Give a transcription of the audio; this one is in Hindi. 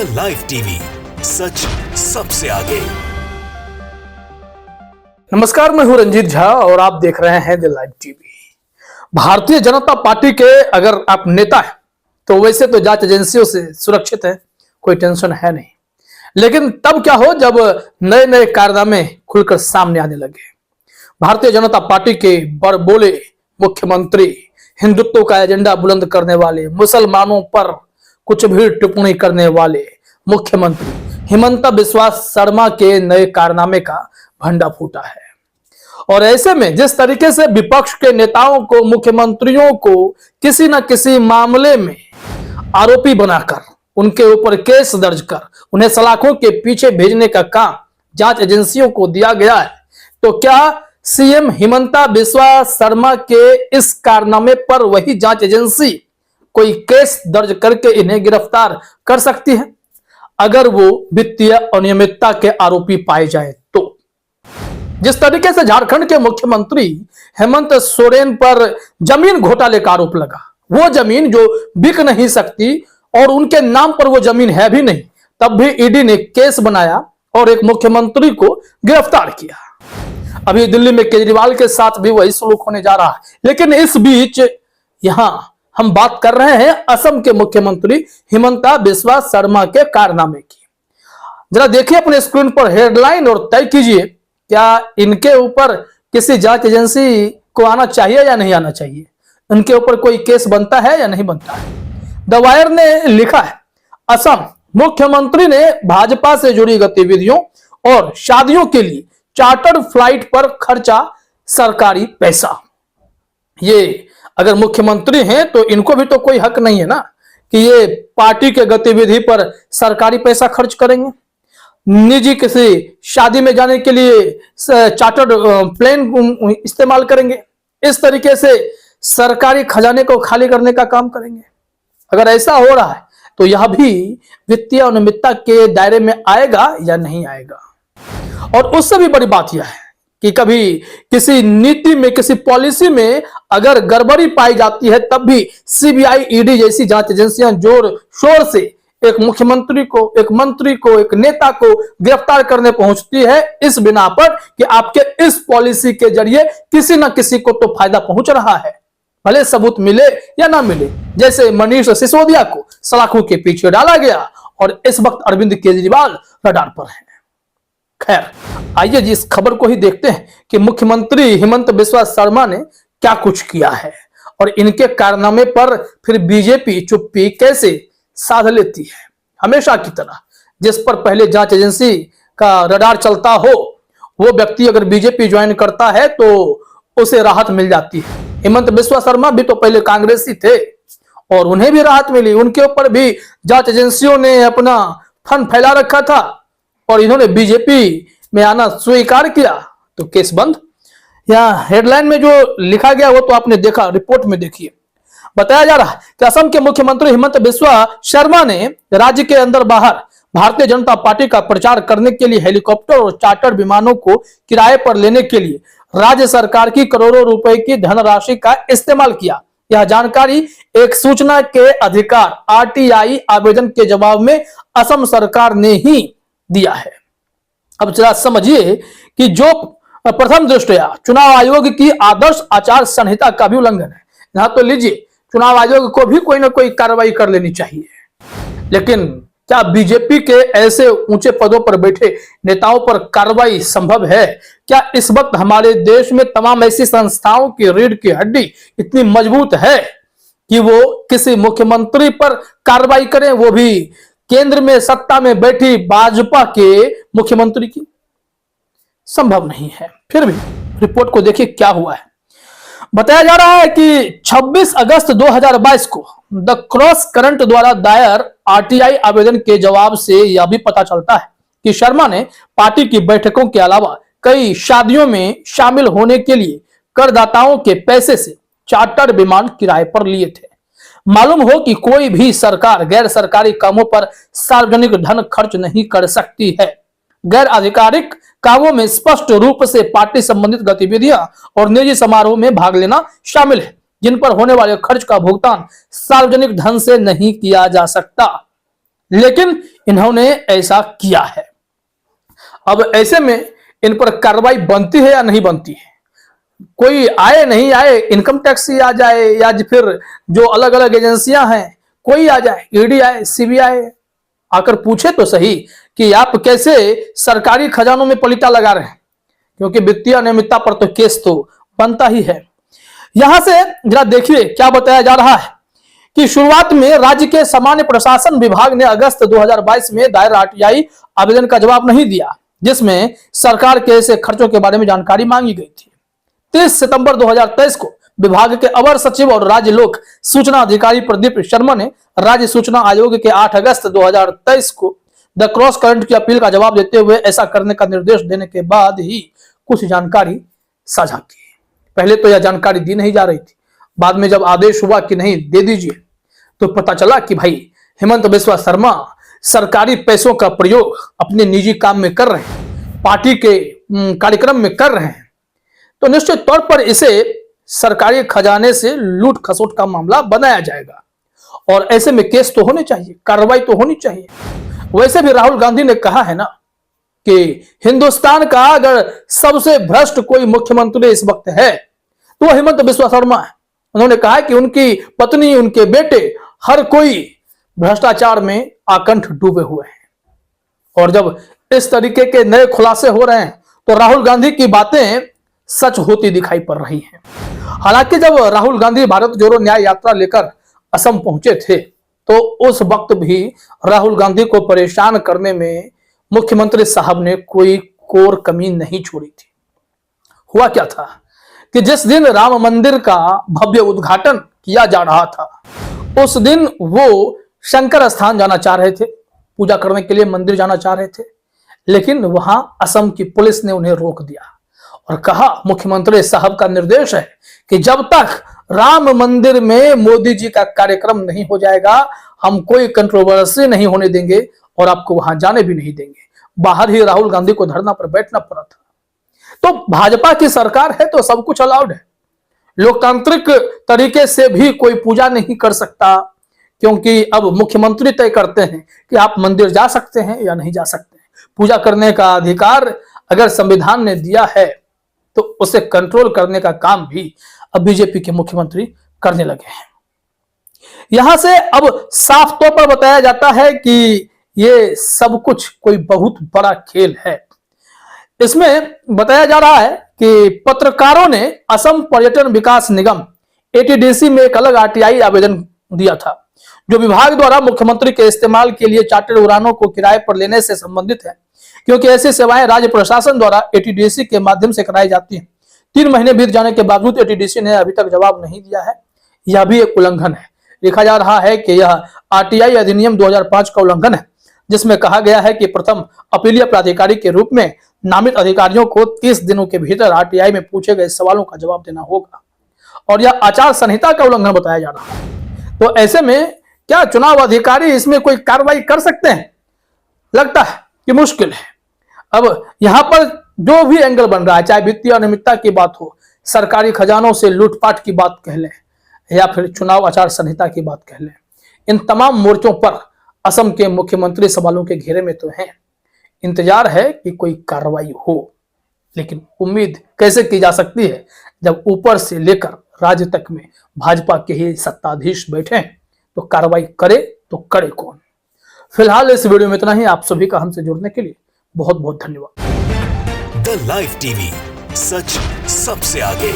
इंडिया लाइव टीवी, सच सबसे आगे। नमस्कार, मैं हूं रंजीत झा और आप देख रहे हैं the live TV. Bharatiya Janata party के अगर आप नेता हैं तो वैसे तो जांच एजेंसियों से सुरक्षित है, कोई टेंशन है नहीं। लेकिन तब क्या हो जब नए नए कारनामे खुलकर सामने आने लगे। भारतीय जनता पार्टी के बड़बोले मुख्यमंत्री, हिंदुत्व का एजेंडा बुलंद करने वाले, मुसलमानों पर कुछ भी टिप्पणी करने वाले मुख्यमंत्री हिमंता बिस्वा शर्मा के नए कारनामे का भंडा फूटा है। और ऐसे में जिस तरीके से विपक्ष के नेताओं को, मुख्यमंत्रियों को किसी न किसी मामले में आरोपी बनाकर, उनके ऊपर केस दर्ज कर, उन्हें सलाखों के पीछे भेजने का काम जांच एजेंसियों को दिया गया है, तो क्या सीएम हिमंता बिस्वा शर्मा के इस कारनामे पर वही जांच एजेंसी कोई केस दर्ज करके इन्हें गिरफ्तार कर सकती है अगर वो वित्तीय अनियमितता के आरोपी पाए जाए तो? जिस तरीके से झारखंड के मुख्यमंत्री हेमंत सोरेन पर जमीन घोटाले का आरोप लगा, वो जमीन जो बिक नहीं सकती और उनके नाम पर वो जमीन है भी नहीं, तब भी ईडी ने केस बनाया और एक मुख्यमंत्री को गिरफ्तार किया। अभी दिल्ली में केजरीवाल के साथ भी वही सलूक होने जा रहा है। लेकिन इस बीच यहां हम बात कर रहे हैं असम के मुख्यमंत्री हिमंता बिस्वा शर्मा के कारनामे की। जरा देखिए अपने स्क्रीन पर हेडलाइन और तय कीजिए, क्या इनके ऊपर किसी जांच एजेंसी को आना चाहिए या नहीं आना चाहिए? इनके ऊपर कोई केस बनता है या नहीं बनता है? द वायर ने लिखा है, असम मुख्यमंत्री ने भाजपा से जुड़ी गतिविधियों और शादियों के लिए चार्टर्ड फ्लाइट पर खर्चा सरकारी पैसा। ये अगर मुख्यमंत्री हैं तो इनको भी तो कोई हक नहीं है ना कि ये पार्टी के गतिविधि पर सरकारी पैसा खर्च करेंगे। निजी किसी शादी में जाने के लिए चार्टर्ड प्लेन इस्तेमाल करेंगे, इस तरीके से सरकारी खजाने को खाली करने का काम करेंगे। अगर ऐसा हो रहा है तो यह भी वित्तीय अनियमितता के दायरे में आएगा या नहीं आएगा? और उससे भी बड़ी बात यह है कि कभी किसी नीति में, किसी पॉलिसी में अगर गड़बड़ी पाई जाती है तब भी सीबीआई, ईडी जैसी जांच एजेंसियां जोर शोर से एक मुख्यमंत्री को, एक मंत्री को, एक नेता को गिरफ्तार करने पहुंचती है इस बिना पर कि आपके इस पॉलिसी के जरिए किसी न किसी को तो फायदा पहुंच रहा है, भले सबूत मिले या ना मिले। जैसे मनीष सिसोदिया को सलाखों के पीछे डाला गया और इस वक्त अरविंद केजरीवाल रडार पर है। खैर, आइए जी इस खबर को ही देखते हैं कि मुख्यमंत्री हिमंत बिस्वा शर्मा ने क्या कुछ किया है और इनके कारनामे पर फिर बीजेपी चुप्पी कैसे साध लेती है। हमेशा की तरह जिस पर पहले जांच एजेंसी का रडार चलता हो, वो व्यक्ति अगर बीजेपी ज्वाइन करता है तो उसे राहत मिल जाती है। हिमंत बिस्वा शर्मा भी तो पहले कांग्रेसी थे और उन्हें भी राहत मिली। उनके ऊपर भी जांच एजेंसियों ने अपना फन फैला रखा था और इन्होंने बीजेपी में आना स्वीकार किया तो केस बंद। यहाँ हेडलाइन में जो लिखा गया वो तो आपने देखा, रिपोर्ट में देखिए। बताया जा रहा है कि असम के मुख्यमंत्री हिमंत बिस्वा शर्मा ने राज्य के अंदर बाहर भारतीय जनता पार्टी का प्रचार करने के लिए हेलीकॉप्टर और चार्टर विमानों को किराए पर लेने के लिए राज्य सरकार की करोड़ों रुपए की धनराशि का इस्तेमाल किया। यह जानकारी एक सूचना के अधिकार आरटीआई आवेदन के जवाब में असम सरकार ने ही दिया है। अब जरा समझिए कि जो प्रथम दृष्टया चुनाव आयोग की आदर्श आचार संहिता का भी उल्लंघन है। यहां तो लीजिए, चुनाव आयोग को भी कोई ना कोई कार्रवाई कर लेनी चाहिए, लेकिन क्या बीजेपी के ऐसे ऊंचे पदों पर बैठे नेताओं पर कार्रवाई संभव है? क्या इस वक्त हमारे देश में तमाम ऐसी संस्थाओं की रीढ़ की हड्डी इतनी मजबूत है कि वो किसी मुख्यमंत्री पर कार्रवाई करें, वो भी केंद्र में सत्ता में बैठी भाजपा के मुख्यमंत्री की? संभव नहीं है। फिर भी रिपोर्ट को देखिए क्या हुआ है। बताया जा रहा है कि 26 अगस्त 2022 को द क्रॉस करंट द्वारा दायर आरटीआई आवेदन के जवाब से यह भी पता चलता है कि शर्मा ने पार्टी की बैठकों के अलावा कई शादियों में शामिल होने के लिए करदाताओं के पैसे से चार्टर्ड विमान किराए पर लिए थे। मालूम हो कि कोई भी सरकार गैर सरकारी कामों पर सार्वजनिक धन खर्च नहीं कर सकती है। गैर आधिकारिक कामों में स्पष्ट रूप से पार्टी संबंधित गतिविधियां और निजी समारोह में भाग लेना शामिल है, जिन पर होने वाले खर्च का भुगतान सार्वजनिक धन से नहीं किया जा सकता। लेकिन इन्होंने ऐसा किया है। अब ऐसे में इन पर कार्रवाई बनती है या नहीं बनती है? कोई आए नहीं आए, इनकम टैक्स ही आ जाए या फिर जो अलग अलग एजेंसियां हैं कोई आ जाए, ईडी आए, सीबीआई आकर पूछे तो सही कि आप कैसे सरकारी खजानों में पलीटा लगा रहे हैं, क्योंकि वित्तीय अनियमितता पर तो केस तो बनता ही है। यहां से जरा देखिए क्या बताया जा रहा है कि शुरुआत में राज्य के सामान्य प्रशासन विभाग ने अगस्त 2022 में दायर आरटीआई आवेदन का जवाब नहीं दिया, जिसमें सरकार के ऐसे खर्चों के बारे में जानकारी मांगी गई थी। 30 सितंबर 2023 को विभाग के अवर सचिव और राज्य लोक सूचना अधिकारी प्रदीप शर्मा ने राज्य सूचना आयोग के 8 अगस्त 2023 को द क्रॉस करंट की अपील का जवाब देते हुए ऐसा करने का निर्देश देने के बाद ही कुछ जानकारी साझा की। पहले तो यह जानकारी दी नहीं जा रही थी, बाद में जब आदेश हुआ कि नहीं दे दीजिए तो पता चला कि भाई हेमंत बिस्वा शर्मा सरकारी पैसों का प्रयोग अपने निजी काम में कर रहे हैं, पार्टी के कार्यक्रम में कर रहे हैं, तो निश्चित तौर पर इसे सरकारी खजाने से लूट खसोट का मामला बनाया जाएगा और ऐसे में केस तो होने चाहिए, कार्रवाई तो होनी चाहिए। वैसे भी राहुल गांधी ने कहा है ना कि हिंदुस्तान का अगर सबसे भ्रष्ट कोई मुख्यमंत्री इस वक्त है तो वह हेमंत बिस्वा शर्मा है। उन्होंने कहा कि उनकी पत्नी, उनके बेटे, हर कोई भ्रष्टाचार में आकंठ डूबे हुए हैं। और जब इस तरीके के नए खुलासे हो रहे हैं तो राहुल गांधी की बातें सच होती दिखाई पड़ रही हैं। हालांकि जब राहुल गांधी भारत जोड़ो न्याय यात्रा लेकर असम पहुंचे थे तो उस वक्त भी राहुल गांधी को परेशान करने में मुख्यमंत्री साहब ने कोई कोर कमी नहीं छोड़ी थी। हुआ क्या था कि जिस दिन राम मंदिर का भव्य उद्घाटन किया जा रहा था उस दिन वो शंकर स्थान जाना चाह रहे थे, पूजा करने के लिए मंदिर जाना चाह रहे थे, लेकिन वहां असम की पुलिस ने उन्हें रोक दिया और कहा मुख्यमंत्री साहब का निर्देश है कि जब तक राम मंदिर में मोदी जी का कार्यक्रम नहीं हो जाएगा हम कोई कंट्रोवर्सी नहीं होने देंगे और आपको वहां जाने भी नहीं देंगे। बाहर ही राहुल गांधी को धरना पर बैठना पड़ा था। तो भाजपा की सरकार है तो सब कुछ अलाउड है, लोकतांत्रिक तरीके से भी कोई पूजा नहीं कर सकता, क्योंकि अब मुख्यमंत्री तय करते हैं कि आप मंदिर जा सकते हैं या नहीं जा सकते हैं। पूजा करने का अधिकार अगर संविधान ने दिया है तो उसे कंट्रोल करने का काम भी अब बीजेपी के मुख्यमंत्री करने लगे हैं। यहां से अब साफ तौर पर बताया जाता है कि ये सब कुछ कोई बहुत बड़ा खेल है। इसमें बताया जा रहा है कि पत्रकारों ने असम पर्यटन विकास निगम एटीडीसी में एक अलग आरटीआई आवेदन दिया था, जो विभाग द्वारा मुख्यमंत्री के इस्तेमाल के लिए चार्टर्ड उड़ानों को किराए पर लेने से संबंधित है, क्योंकि ऐसी सेवाएं राज्य प्रशासन द्वारा एटीडीसी के माध्यम से कराई जाती हैं। 3 महीने बीत जाने के बावजूद एटीडीसी ने अभी तक जवाब नहीं दिया है। यह भी एक उल्लंघन है। लिखा जा रहा है कि यह आरटीआई अधिनियम 2005 का उल्लंघन है, जिसमें कहा गया है कि प्रथम अपीलीय प्राधिकारी के रूप में नामित अधिकारियों को 30 दिनों के भीतर आरटीआई में पूछे गए सवालों का जवाब देना होगा और यह आचार संहिता का उल्लंघन बताया जा रहा है। तो ऐसे में क्या चुनाव अधिकारी इसमें कोई कार्रवाई कर सकते हैं? लगता है कि मुश्किल है। अब यहां पर जो भी एंगल बन रहा है, चाहे वित्तीय अनियमितता की बात हो, सरकारी खजानों से लूटपाट की बात कह लें या फिर चुनाव आचार संहिता की बात कह लें, इन तमाम मोर्चों पर असम के मुख्यमंत्री सवालों के घेरे में तो हैं। इंतजार है कि कोई कार्रवाई हो, लेकिन उम्मीद कैसे की जा सकती है जब ऊपर से लेकर राज्य तक में भाजपा के ही सत्ताधीश बैठे हैं, तो कार्रवाई करे तो करे कौन। फिलहाल इस वीडियो में इतना ही। आप सभी का हमसे जुड़ने के लिए बहुत बहुत धन्यवाद। द लाइव टीवी, सच सबसे आगे।